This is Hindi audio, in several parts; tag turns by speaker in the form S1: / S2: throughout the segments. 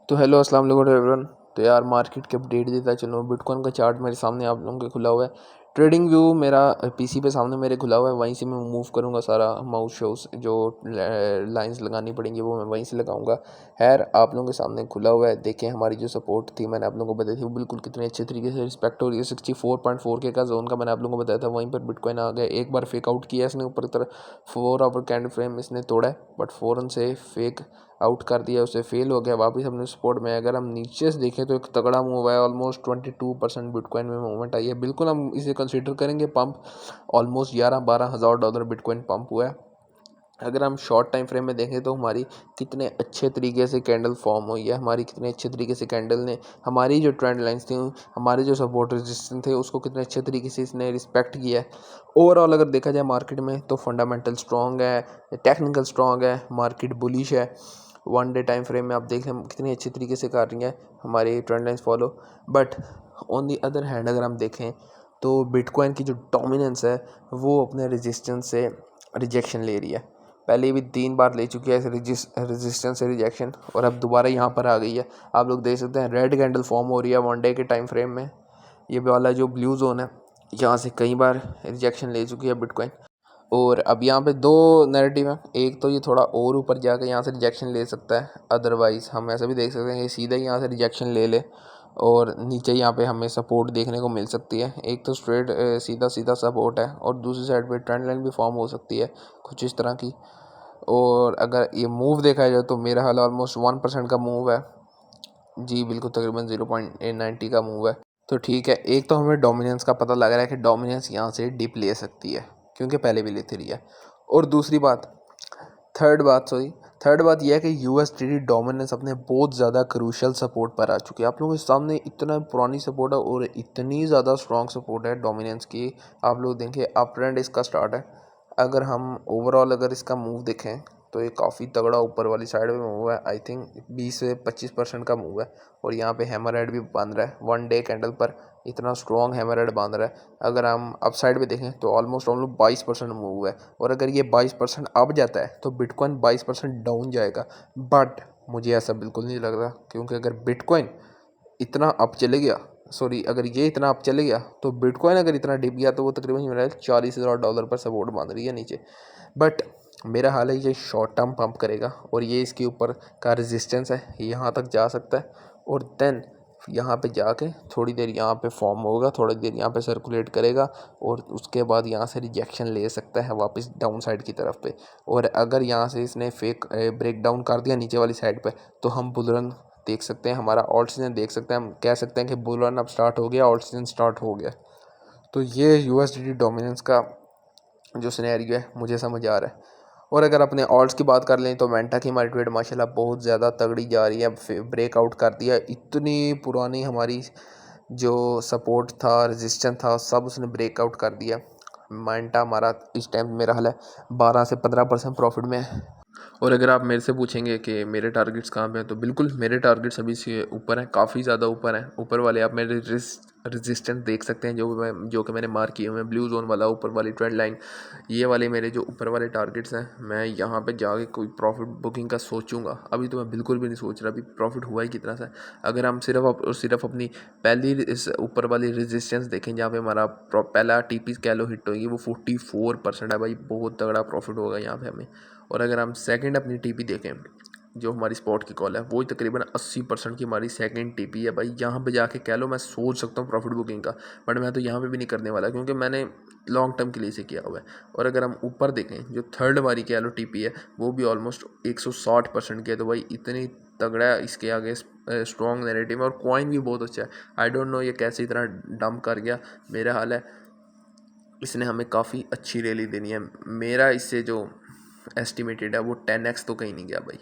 S1: तो हेलो अस्सलाम वालेकुम एवरीवन। तो यार मार्केट की अपडेट देता चलो। बिटकॉइन का चार्ट मेरे सामने आप लोगों के खुला हुआ है। ट्रेडिंग व्यू मेरा पीसी पे सामने मेरे खुला हुआ है, वहीं से मैं मूव करूँगा। सारा माउस शोस जो लाइंस लगानी पड़ेंगी वो मैं वहीं से लगाऊंगा। खैर आप लोगों के सामने खुला हुआ है। देखें हमारी जो सपोर्ट थी मैंने आप लोगों को बताई थी वो बिल्कुल कितने अच्छे तरीके से रिस्पेक्ट हो रही है। 64.4K का जोन का मैंने आप लोगों को बताया था, वहीं पर बिटकॉइन आ गया। एक बार फेक आउट किया इसने ऊपर की तरफ, 4 आवर कैंडल फ्रेम इसने तोड़ा है बट फ़ौरन से फेक आउट कर दिया, उसे फेल हो गया। वापस हमने सपोर्ट में अगर हम नीचे से देखें तो एक तगड़ा मूव है। ऑलमोस्ट 22% बिटकॉइन में मूवमेंट आई है। बिल्कुल हम इसे कंसीडर करेंगे पंप। ऑलमोस्ट 11-12 हज़ार डॉलर बिटकॉइन पंप हुआ है। अगर हम शॉर्ट टाइम फ्रेम में देखें तो हमारी कितने अच्छे तरीके से कैंडल फॉर्म हुई है, हमारी कितने अच्छे तरीके से कैंडल ने हमारी जो ट्रेंड लाइंस थी, हमारे जो सपोर्ट रेजिस्टेंस थे उसको कितने अच्छे तरीके से इसने रिस्पेक्ट किया है। ओवरऑल अगर देखा जाए मार्केट में तो फंडामेंटल स्ट्रॉन्ग है, टेक्निकल स्ट्रॉन्ग है, मार्केट बुलिश है। 1 डे टाइम फ्रेम में आप देख लें कितनी अच्छी तरीके से कर रही हैं हमारी trend lines follow. But on the other hand अगर हम देखें तो बिटकॉइन की जो डोमिनेंस है वो अपने रेजिस्टेंस से रिजेक्शन ले रही है। पहले भी 3 बार ले चुकी है रेजिस्टेंस से रिजेक्शन, और अब दोबारा यहाँ पर आ गई है। आप लोग देख सकते हैं रेड कैंडल फॉर्म हो रही है 1 डे के टाइम फ्रेम में। ये वाला जो ब्लू जोन है यहाँ से कई बार रिजेक्शन ले चुकी है बिटकॉइन। और अब यहाँ पे दो नैरेटिव है, एक तो ये थोड़ा और ऊपर जाकर यहाँ से रिजेक्शन ले सकता है, अदरवाइज़ हम ऐसा भी देख सकते हैं कि सीधा ही यहाँ से रिजेक्शन ले ले और नीचे यहाँ पे हमें सपोर्ट देखने को मिल सकती है। एक तो स्ट्रेट सीधा सीधा सपोर्ट है और दूसरी साइड पे ट्रेंड लाइन भी फॉर्म हो सकती है कुछ इस तरह की। और अगर ये मूव देखा जाए तो मेरा हाल ऑलमोस्ट 1% का मूव है। जी बिल्कुल, तकरीबन 0.90 का मूव है। तो ठीक है, एक तो हमें डोमिनेंस का पता लग रहा है कि डोमिनेंस यहाँ से डिप ले सकती है क्योंकि पहले भी लेती रही है। और दूसरी बात, थर्ड बात यह है कि यूएसडीटी डोमिनेंस अपने बहुत ज़्यादा क्रूशल सपोर्ट पर आ चुकी है। आप लोगों के सामने इतना पुरानी सपोर्ट है और इतनी ज़्यादा स्ट्रॉन्ग सपोर्ट है डोमिनेंस की। आप लोग देखें अप ट्रेंड इसका स्टार्ट है। अगर हम ओवरऑल अगर इसका मूव देखें तो ये काफ़ी तगड़ा ऊपर वाली साइड में मूव है। आई थिंक 20 से 25% का मूव है। और यहाँ पे हैमर हेड भी बांध रहा है 1 डे कैंडल पर, इतना स्ट्रॉन्ग हैमर हेड बांध रहा है। अगर हम अप साइड पे देखें तो ऑलमोस्ट 22% मूव है। और अगर ये 22% अप जाता है तो बिटकॉइन 22% डाउन जाएगा। बट मुझे ऐसा बिल्कुल नहीं लग रहा, क्योंकि अगर बिटकॉइन इतना अप चले गया, सॉरी अगर ये इतना अप चले गया तो बिटकॉइन अगर इतना डिप गया तो वो तकरीबन मेरा 40,000 डॉलर पर सपोर्ट बांध रही है नीचे। बट मेरा हाल है ये शॉर्ट टर्म पंप करेगा और ये इसके ऊपर का रेजिस्टेंस है, यहाँ तक जा सकता है। और देन यहाँ पे जाके थोड़ी देर यहाँ पे फॉर्म होगा, थोड़ी देर यहाँ पे सर्कुलेट करेगा और उसके बाद यहाँ से रिजेक्शन ले सकता है वापस डाउन साइड की तरफ पे। और अगर यहाँ से इसने फेक ब्रेक डाउन कर दिया नीचे वाली साइड पे तो हम बुल रन देख सकते हैं, हमारा ऑल्ट सीजन देख सकते हैं। हम कह सकते हैं कि बुल रन अब स्टार्ट हो गया, ऑल्ट सीजन स्टार्ट हो गया। तो ये यूएसडीटी डोमिनेंस का जो सिनेरियो है मुझे समझ आ रहा है। और अगर अपने ऑल्ट्स की बात कर लें तो मेंटा की हमारी ट्रेड माशाल्लाह बहुत ज़्यादा तगड़ी जा रही है। ब्रेकआउट कर दिया, इतनी पुरानी हमारी जो सपोर्ट था रेजिस्टेंस था सब उसने ब्रेकआउट कर दिया। मेंटा हमारा इस टाइम मेरा हाल है 12 से 15% प्रॉफिट में है। और अगर आप मेरे से पूछेंगे कि मेरे टारगेट्स कहाँ पे हैं तो बिल्कुल मेरे टारगेट्स अभी से ऊपर हैं, काफ़ी ज़्यादा ऊपर हैं। ऊपर वाले आप मेरे रेजिस्टेंस देख सकते हैं जो कि मैंने मार्क किए हुए हैं, ब्लू जोन वाला ऊपर वाली ट्रेंड लाइन। ये वाले मेरे जो ऊपर वाले टारगेट्स हैं, मैं यहाँ पे जाके कोई प्रॉफिट बुकिंग का सोचूंगा। अभी तो मैं बिल्कुल भी नहीं सोच रहा, अभी प्रॉफिट हुआ ही कितना सा। अगर हम सिर्फ अपनी पहली इस ऊपर वाली रेजिस्टेंस देखें जहाँ पे हमारा पहला टीपी कैलो हिट होगी वो 44% है भाई, बहुत तगड़ा प्रॉफिट होगा यहाँ पे हमें। और अगर हम सेकंड अपनी टीपी देखें जो हमारी स्पॉट की कॉल है वो तकरीबन 80% की हमारी सेकंड टीपी है भाई। यहाँ पे जाके कह लो मैं सोच सकता हूँ प्रॉफिट बुकिंग का, बट मैं तो यहाँ पे भी नहीं करने वाला क्योंकि मैंने लॉन्ग टर्म के लिए इसे किया हुआ है। और अगर हम ऊपर देखें जो थर्ड हमारी कह लो टीपी है वो भी ऑलमोस्ट 160% की है। तो भाई इतनी तगड़ा है, इसके आगे स्ट्रॉन्ग नैरेटिव है और कॉइन भी बहुत अच्छा है। आई डोंट नो ये कैसे इतना डंप कर गया। मेरा हाल है इसने हमें काफ़ी अच्छी रैली देनी है। मेरा इससे जो एस्टिमेटेड है वो 10x तो कहीं नहीं गया भाई।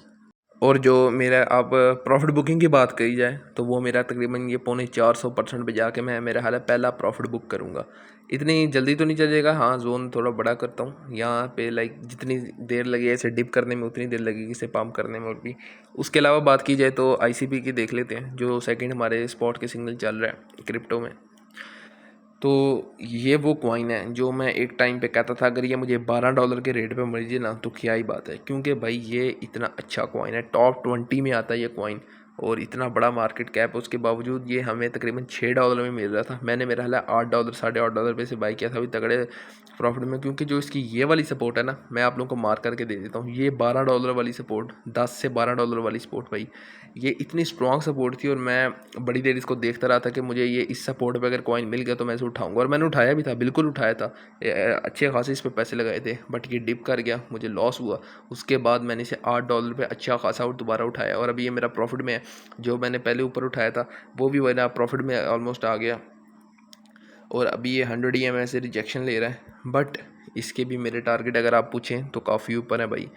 S1: और जो मेरा अब प्रॉफिट बुकिंग की बात करी जाए तो वो मेरा तकरीबन ये 450% पे जाके मैं मेरा हाल है पहला प्रॉफिट बुक करूँगा। इतनी जल्दी तो नहीं चलेगा, हाँ जोन थोड़ा बड़ा करता हूँ यहाँ पे, लाइक जितनी देर लगी है इसे डिप करने में उतनी देर लगेगी इसे पम्प करने में। और भी उसके अलावा बात की जाए तो आईसीपी की देख लेते हैं जो सेकंड हमारे स्पॉट के सिग्नल चल रहा है क्रिप्टो में। तो ये वो कॉइन है जो मैं एक टाइम पे कहता था अगर ये मुझे $12 के रेट पे मिल जाए ना तो क्या ही बात है, क्योंकि भाई ये इतना अच्छा कॉइन है, टॉप 20 में आता है ये कॉइन। और इतना बड़ा मार्केट कैप, उसके बावजूद ये हमें तकरीबन $6 में मिल रहा था। मैंने मेरा हाल $8 $8.5 पे से बाई किया था, अभी तगड़े प्रॉफिट में, क्योंकि जो इसकी ये वाली सपोर्ट है ना, मैं आप लोगों को मार्क करके दे देता हूँ। ये $12 वाली सपोर्ट, $10 से $12 वाली सपोर्ट भाई, ये इतनी स्ट्रॉन्ग सपोर्ट थी और मैं बड़ी देर इसको देखता रहा था कि मुझे ये इस सपोर्ट पे अगर कॉइन मिल गया तो मैं इसे उठाऊंगा, और मैंने उठाया भी था, बिल्कुल उठाया था। अच्छे खासे इस पे पैसे लगाए थे, बट ये डिप कर गया, मुझे लॉस हुआ। उसके बाद मैंने इसे $8 पे अच्छा खासा और दोबारा उठाया, और अभी ये मेरा प्रॉफिट में है। जो मैंने पहले ऊपर उठाया था वो भी मेरा प्रॉफिट में ऑलमोस्ट आ गया, और अभी ये 100 EMA से रिजेक्शन ले रहा है, बट इसके भी मेरे टारगेट अगर आप पूछें तो काफ़ी ऊपर है भाई।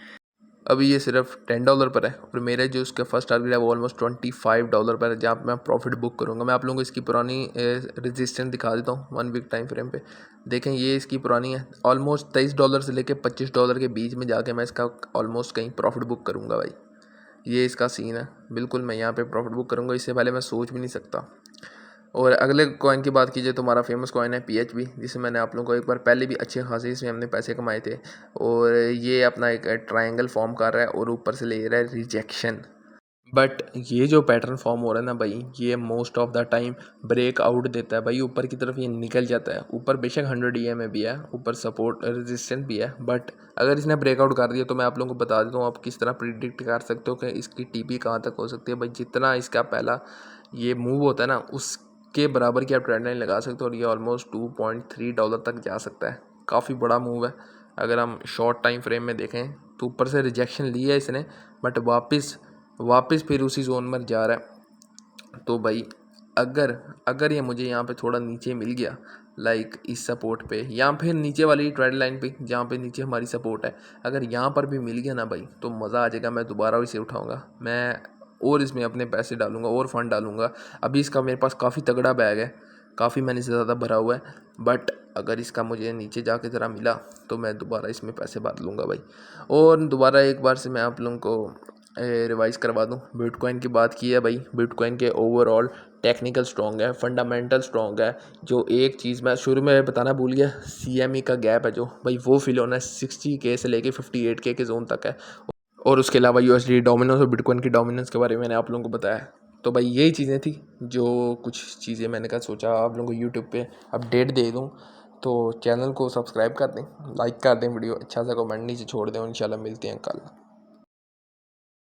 S1: अभी ये सिर्फ $10 पर है, और मेरे जो उसका फर्स्ट टारगेट है वो ऑलमोस्ट $25 पर है, जहाँ पे मैं प्रॉफिट बुक करूँगा। मैं आप लोगों को इसकी पुरानी रेजिस्टेंस दिखा देता हूँ 1 वीक टाइम फ्रेम पे। देखें, ये इसकी पुरानी है, ऑलमोस्ट $23 से लेके $25 के बीच में जाके मैं इसका ऑलमोस्ट कहीं प्रॉफिट बुक करूँगा भाई। ये इसका सीन है, बिल्कुल मैं यहाँ पे प्रॉफिट बुक करूँगा, इससे पहले मैं सोच भी नहीं सकता। और अगले कॉइन की बात कीजिए तो हमारा फेमस कॉइन है PHB, जिसे मैंने आप लोगों को एक बार पहले भी अच्छे खासे इसमें हमने पैसे कमाए थे। और ये अपना एक ट्रायंगल फॉर्म कर रहा है और ऊपर से ले रहा है रिजेक्शन। बट ये जो पैटर्न फॉर्म हो रहा है ना भाई, ये most of the time break out देता है भाई, ऊपर की तरफ ये निकल जाता है। ऊपर बेशक 100 EMA भी है, ऊपर सपोर्ट रेजिस्टेंस भी है, बट अगर इसने ब्रेकआउट कर दिया तो मैं आप लोगों को बता देता हूँ आप किस तरह प्रिडिक्ट कर सकते हो कि इसकी TP कहाँ तक हो सकती है भाई। जितना इसका पहला ये मूव होता है ना, उसके बराबर की आप ट्रेंड लाइन लगा सकते हो, और ये ऑलमोस्ट $2.3 तक जा सकता है। काफ़ी बड़ा मूव है। अगर हम शॉर्ट टाइम फ्रेम में देखें तो ऊपर से रिजेक्शन ली है इसने, बट वापस फिर उसी जोन में जा रहा है। तो भाई अगर अगर ये मुझे यहाँ पे थोड़ा नीचे मिल गया, लाइक इस सपोर्ट पे या फिर नीचे वाली ट्रेंड लाइन पे जहाँ पे नीचे हमारी सपोर्ट है, अगर यहाँ पर भी मिल गया ना भाई तो मज़ा आ जाएगा। मैं दोबारा इसे उठाऊँगा, मैं और इसमें अपने पैसे डालूंगा और फंड डालूंगा। अभी इसका मेरे पास काफ़ी तगड़ा बैग है, काफ़ी मैंने से ज़्यादा भरा हुआ है, बट अगर इसका मुझे नीचे जाके ज़रा मिला तो मैं दोबारा इसमें पैसे बांध लूँगा भाई। और दोबारा एक बार से मैं आप लोगों को रिवाइज़ करवा दूँ, बिटकॉइन की बात की है भाई। बिटकॉइन के ओवरऑल टेक्निकल स्ट्रॉन्ग है, फंडामेंटल स्ट्रॉन्ग है। जो एक चीज़ मैं शुरू में बताना भूल गया, CME का गैप है जो भाई, वो फिल होना है 60K से लेके 58K के जोन तक है। और उसके अलावा USD डोमिनेंस और बिटकॉइन की डोमिनेंस के बारे में मैंने आप लोगों को बताया। तो भाई यही चीज़ें थी, जो कुछ चीज़ें मैंने कहा सोचा आप लोगों को यूट्यूब पे अपडेट दे दूँ। तो चैनल को सब्सक्राइब कर दें, लाइक कर दें, वीडियो अच्छा सा कमेंट नीचे छोड़ दें, और इंशाल्लाह मिलते हैं कल।